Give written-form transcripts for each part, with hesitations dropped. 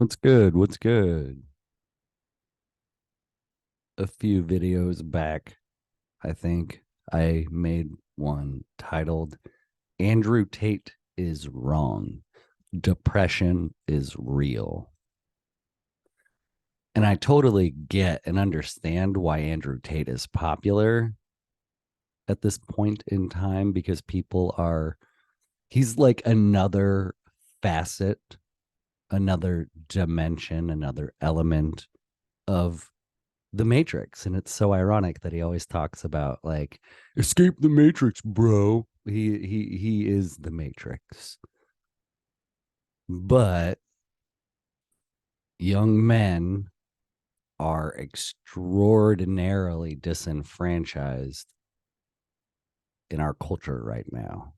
What's good? What's good? A few videos back, I think I made one titled Andrew Tate is Wrong. Depression is Real. And I totally get and understand why Andrew Tate is popular at this point in time because he's like another facet, another dimension, another element of the Matrix. And it's so ironic that he always talks about like escape the Matrix, bro. He is the Matrix. But young men are extraordinarily disenfranchised in our culture right now.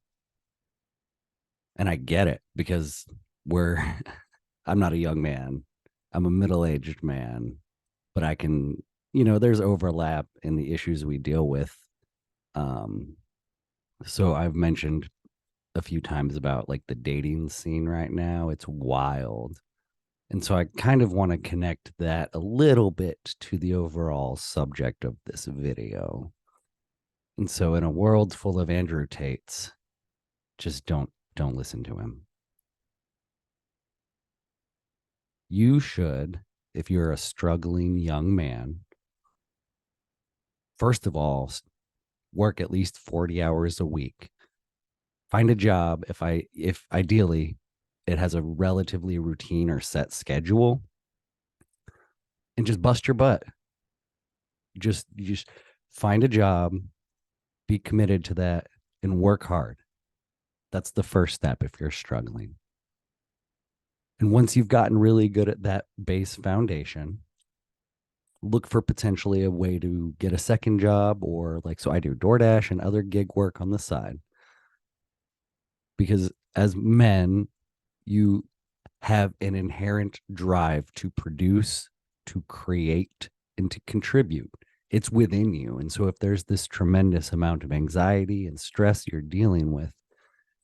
And I get it because we're I'm not a young man. I'm a middle-aged man, but I can, there's overlap in the issues we deal with. Um, so I've mentioned a few times about like the dating scene right now. It's wild. And so I kind of want to connect that a little bit to the overall subject of this video. And so in a world full of Andrew Tates, just don't listen to him. You should, if you're a struggling young man, first of all, work at least 40 hours a week. Find a job if ideally it has a relatively routine or set schedule and just bust your butt. You just find a job, be committed to that, and work hard. That's the first step if you're struggling. And once you've gotten really good at that base foundation, look for potentially a way to get a second job, or like, so I do DoorDash and other gig work on the side. Because as men, you have an inherent drive to produce, to create, and to contribute. It's within you. And so if there's this tremendous amount of anxiety and stress you're dealing with,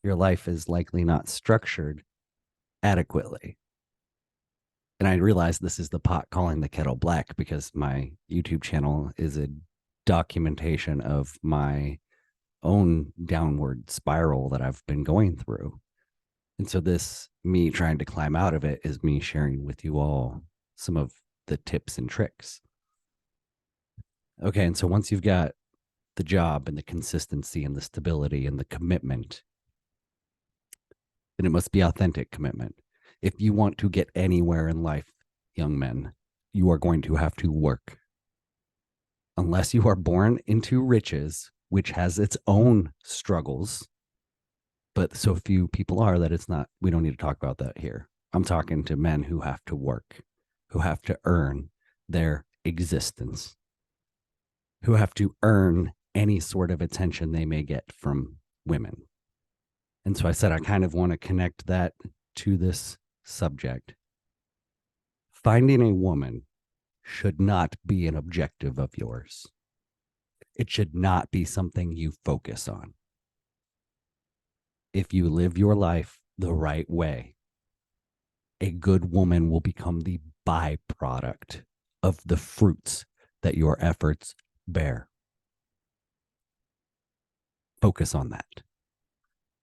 your life is likely not structured adequately. And I realize this is the pot calling the kettle black because my YouTube channel is a documentation of my own downward spiral that I've been going through. And so this me trying to climb out of it is me sharing with you all some of the tips and tricks. Okay, and so once you've got the job and the consistency and the stability and the commitment, then it must be authentic commitment. If you want to get anywhere in life, young men, you are going to have to work. Unless you are born into riches, which has its own struggles, but so few people are that it's not, we don't need to talk about that here. I'm talking to men who have to work, who have to earn their existence, who have to earn any sort of attention they may get from women. And so I said, I kind of want to connect that to this subject. Finding a woman should not be an objective of yours. It should not be something you focus on. If you live your life the right way, a good woman will become the byproduct of the fruits that your efforts bear. Focus on that.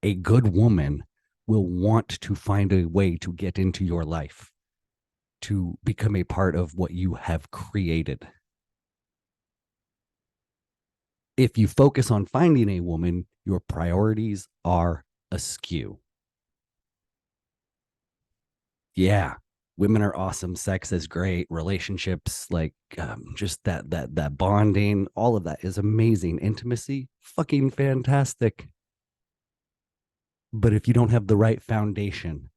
A good woman will want to find a way to get into your life, to become a part of what you have created. If you focus on finding a woman, your priorities are askew. Yeah, women are awesome, sex is great, relationships, like just that bonding, all of that is amazing, intimacy fucking fantastic. But if you don't have the right foundation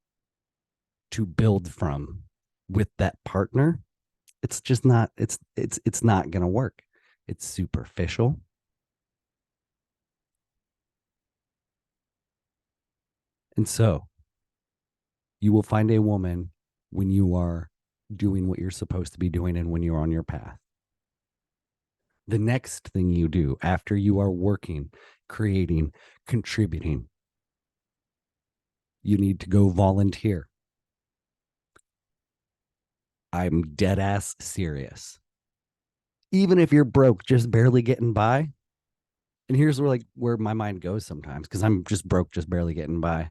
to build from with that partner, it's just not, it's not going to work. It's superficial. And so you will find a woman when you are doing what you're supposed to be doing and when you're on your path. The next thing you do after you are working, creating, contributing, you need to go volunteer. I'm dead ass serious. Even if you're broke, just barely getting by. And here's where my mind goes sometimes because I'm just broke, just barely getting by.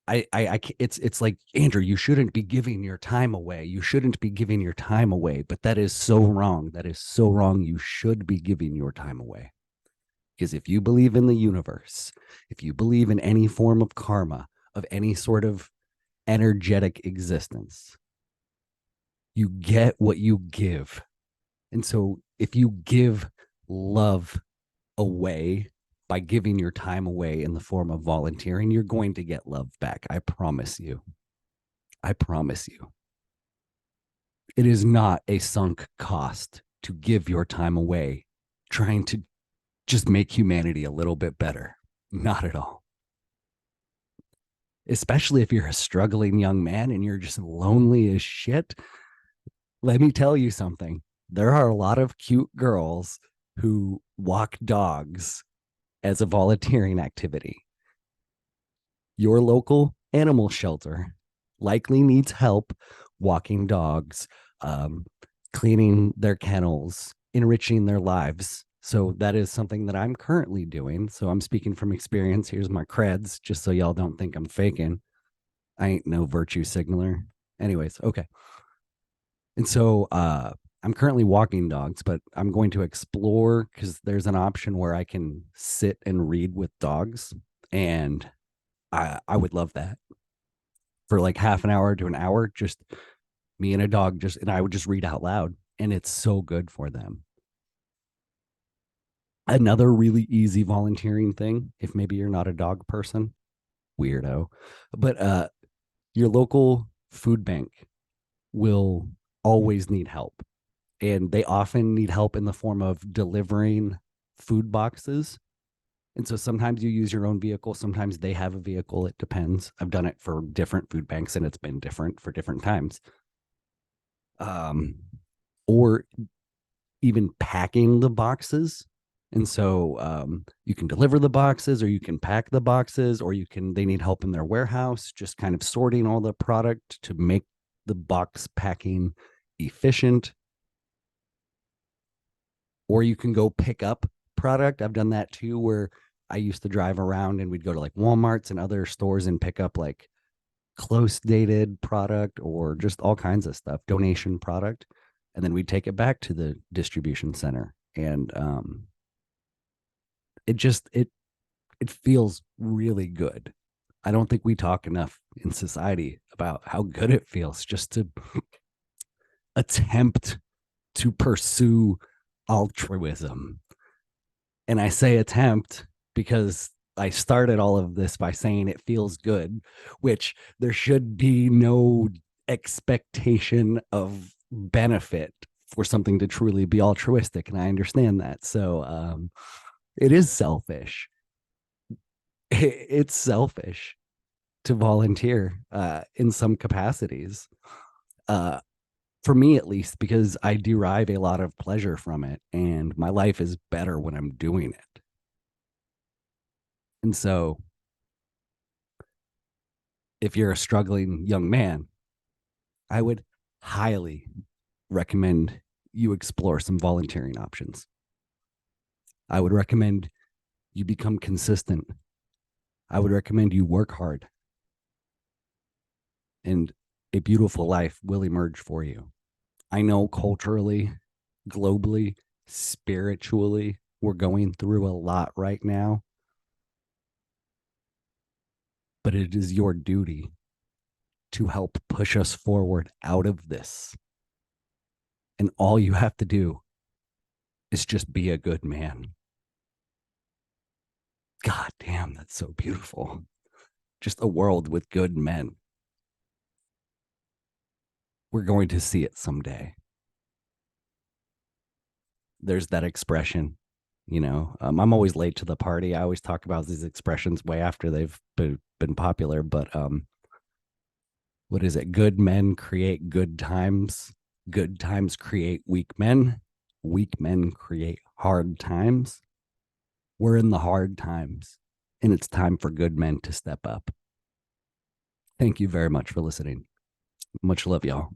It's like, Andrew, you shouldn't be giving your time away. You shouldn't be giving your time away. But that is so wrong. That is so wrong. You should be giving your time away. Because if you believe in the universe, if you believe in any form of karma, of any sort of energetic existence, you get what you give. And so if you give love away by giving your time away in the form of volunteering, you're going to get love back. I promise you. I promise you. It is not a sunk cost to give your time away trying to just make humanity a little bit better. Not at all. Especially if you're a struggling young man and you're just lonely as shit. Let me tell you something. There are a lot of cute girls who walk dogs as a volunteering activity. Your local animal shelter likely needs help walking dogs, cleaning their kennels, enriching their lives. So that is something that I'm currently doing. So I'm speaking from experience. Here's my creds, just so y'all don't think I'm faking. I ain't no virtue signaler. Anyways, okay. And so I'm currently walking dogs, but I'm going to explore because there's an option where I can sit and read with dogs. And I would love that for like half an hour to an hour, just me and a dog, and I would just read out loud. And it's so good for them. Another really easy volunteering thing, if maybe you're not a dog person, weirdo, but your local food bank will always need help. And they often need help in the form of delivering food boxes. And so sometimes you use your own vehicle, sometimes they have a vehicle. It depends. I've done it for different food banks and it's been different for different times. Or even packing the boxes. And so you can deliver the boxes or you can pack the boxes or they need help in their warehouse, just kind of sorting all the product to make the box packing efficient. Or you can go pick up product. I've done that too, where I used to drive around and we'd go to like Walmart's and other stores and pick up like close dated product or just all kinds of stuff, donation product. And then we'd take it back to the distribution center. And it feels really good. I don't think we talk enough in society about how good it feels just to attempt to pursue altruism. And I say attempt because I started all of this by saying it feels good, which there should be no expectation of benefit for something to truly be altruistic. And I understand that. So it is selfish. It's selfish to volunteer in some capacities. For me, at least, because I derive a lot of pleasure from it, and my life is better when I'm doing it. And so, if you're a struggling young man, I would highly recommend you explore some volunteering options. I would recommend you become consistent. I would recommend you work hard. And a beautiful life will emerge for you. I know culturally, globally, spiritually, we're going through a lot right now. But it is your duty to help push us forward out of this. And all you have to do is just be a good man. God damn, that's so beautiful. Just a world with good men. We're going to see it someday. There's that expression, I'm always late to the party. I always talk about these expressions way after they've been popular, but what is it? Good men create good times. Good times create weak men. Weak men create hard times. We're in the hard times, and it's time for good men to step up. Thank you very much for listening. Much love, y'all.